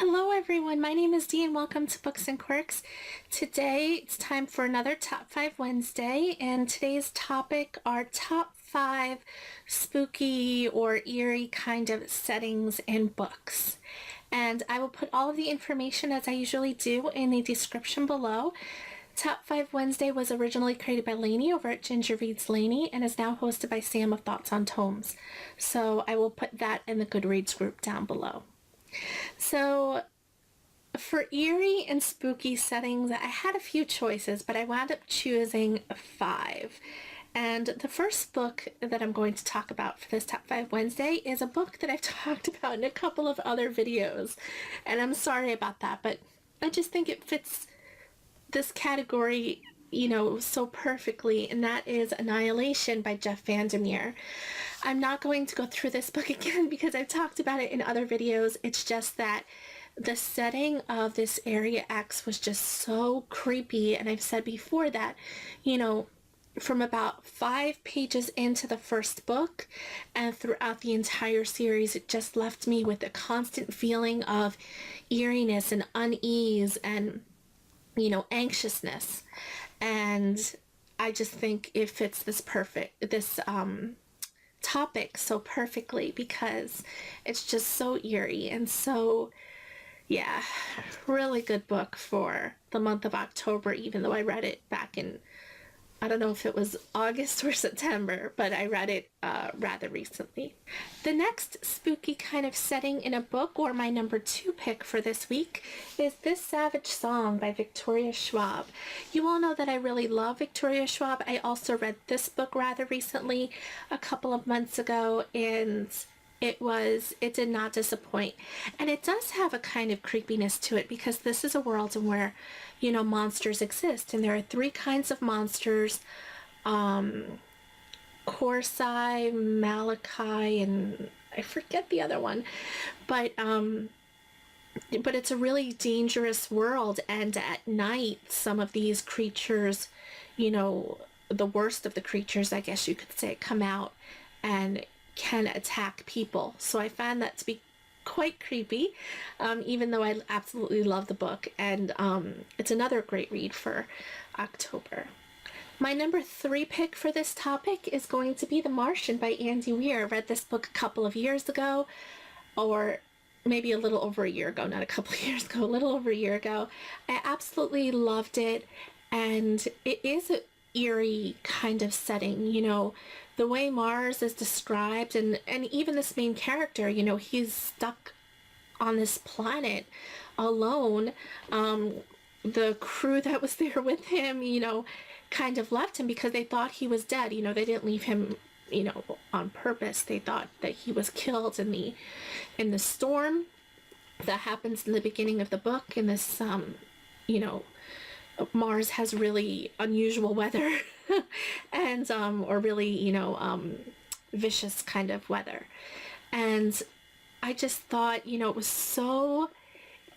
Hello everyone, my name is Dee and welcome to Books and Quirks. Today it's time for another Top 5 Wednesday, and today's topic are top 5 spooky or eerie kind of settings in books. And I will put all of the information, as I usually do, in the description below. Top 5 Wednesday was originally created by Lainey over at Ginger Reads Lainey and is now hosted by Sam of Thoughts on Tomes. So I will put that in the Goodreads group down below. So for eerie and spooky settings, I had a few choices, but I wound up choosing 5. And the first book that I'm going to talk about for this Top 5 Wednesday is a book that I've talked about in a couple of other videos. And I'm sorry about that, but I just think it fits this category, so perfectly, and that is Annihilation by Jeff Vandermeer. I'm not going to go through this book again because I've talked about it in other videos. It's just that the setting of this Area X was just so creepy, and I've said before that, from about 5 pages into the first book and throughout the entire series, it just left me with a constant feeling of eeriness and unease and anxiousness. And I just think it fits this topic so perfectly because it's just so eerie and so, really good book for the month of October, even though I read it back in, I don't know if it was August or September, but I read it rather recently. The next spooky kind of setting in a book, or my number 2 pick for this week, is This Savage Song by Victoria Schwab. You all know that I really love Victoria Schwab. I also read this book rather recently, a couple of months ago, and it did not disappoint. And it does have a kind of creepiness to it because this is a world in where, monsters exist. And there are 3 kinds of monsters, Corsai, Malachi, and I forget the other one. But it's a really dangerous world. And at night, some of these creatures, the worst of the creatures, I guess you could say, come out and can attack people. So I found that to be quite creepy, even though I absolutely love the book, and it's another great read for October. My number 3 pick for this topic is going to be The Martian by Andy Weir. I read this book a couple of years ago, or maybe a little over a year ago, not a couple of years ago, a little over a year ago. I absolutely loved it, and it is an eerie kind of setting, the way Mars is described, and even this main character, he's stuck on this planet alone. The crew that was there with him, kind of left him because they thought he was dead. They didn't leave him, on purpose. They thought that he was killed in the storm that happens in the beginning of the book. In this, Mars has really unusual weather and or really vicious kind of weather, and I just thought it was so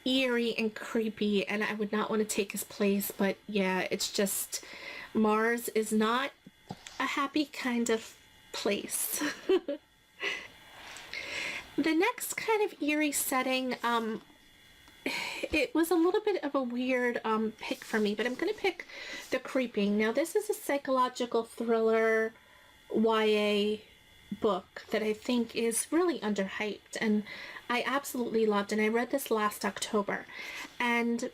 eerie and creepy, and I would not want to take his place. But it's just, Mars is not a happy kind of place. The next kind of eerie setting, it was a little bit of a weird pick for me, but I'm going to pick The Creeping. Now, this is a psychological thriller YA book that I think is really underhyped, and I absolutely loved, and I read this last October. And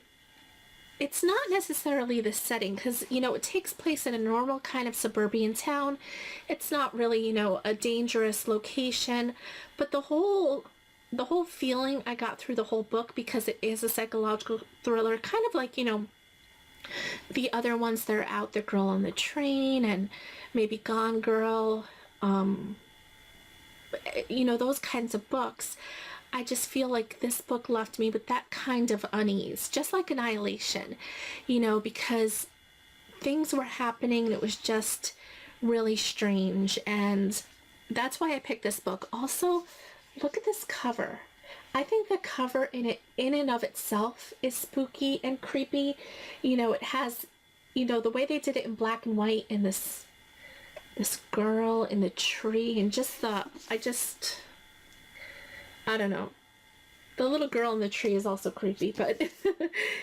it's not necessarily the setting, because, it takes place in a normal kind of suburban town. It's not really, a dangerous location, but the whole feeling I got through the whole book, because it is a psychological thriller, kind of like, the other ones that are out, The Girl on the Train and maybe Gone Girl, those kinds of books. I just feel like this book left me with that kind of unease, just like Annihilation, because things were happening and it was just really strange, and that's why I picked this book. Also, look at this cover. I think the cover in and of itself is spooky and creepy. It has, the way they did it in black and white, and this girl in the tree, and I don't know. The little girl in the tree is also creepy, but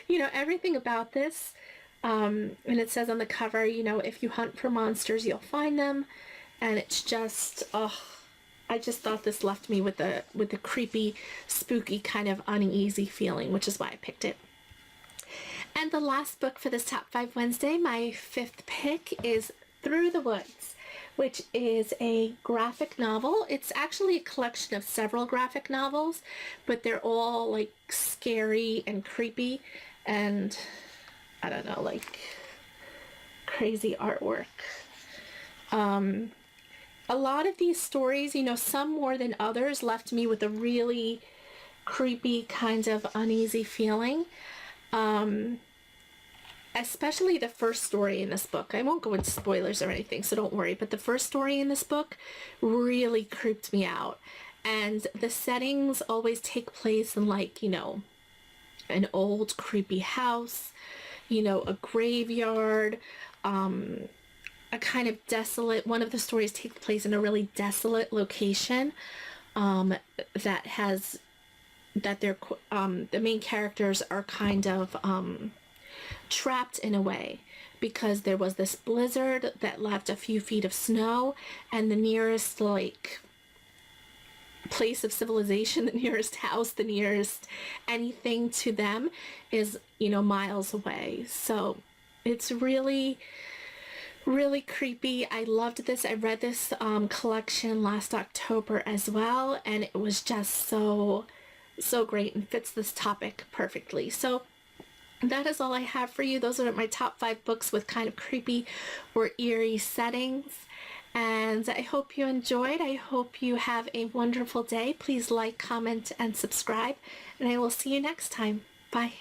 you know, everything about this, and it says on the cover, you know, if you hunt for monsters, you'll find them. And it's just, oh, I just thought this left me with a creepy, spooky kind of uneasy feeling, which is why I picked it. And the last book for this Top 5 Wednesday, my fifth pick, is Through the Woods, which is a graphic novel. It's actually a collection of several graphic novels, but they're all like scary and creepy and, I don't know, like crazy artwork. A lot of these stories, you know, some more than others, left me with a really creepy kind of uneasy feeling. Especially the first story in this book. I won't go into spoilers or anything, so don't worry, but the first story in this book really creeped me out. And the settings always take place in, like, you know, an old creepy house, you know, a graveyard, a kind of desolate, one of the stories takes place in a really desolate location, that has, that they're, the main characters are kind of, trapped in a way because there was this blizzard that left a few feet of snow, and the nearest, like, place of civilization, the nearest house, the nearest anything to them is, you know, miles away. So it's really, really creepy. I loved this. I read this collection last October as well, and it was just so great and fits this topic perfectly. So that is all I have for you. Those are my top 5 books with kind of creepy or eerie settings. And I hope you enjoyed. I hope you have a wonderful day. Please like, comment, and subscribe. And I will see you next time. Bye.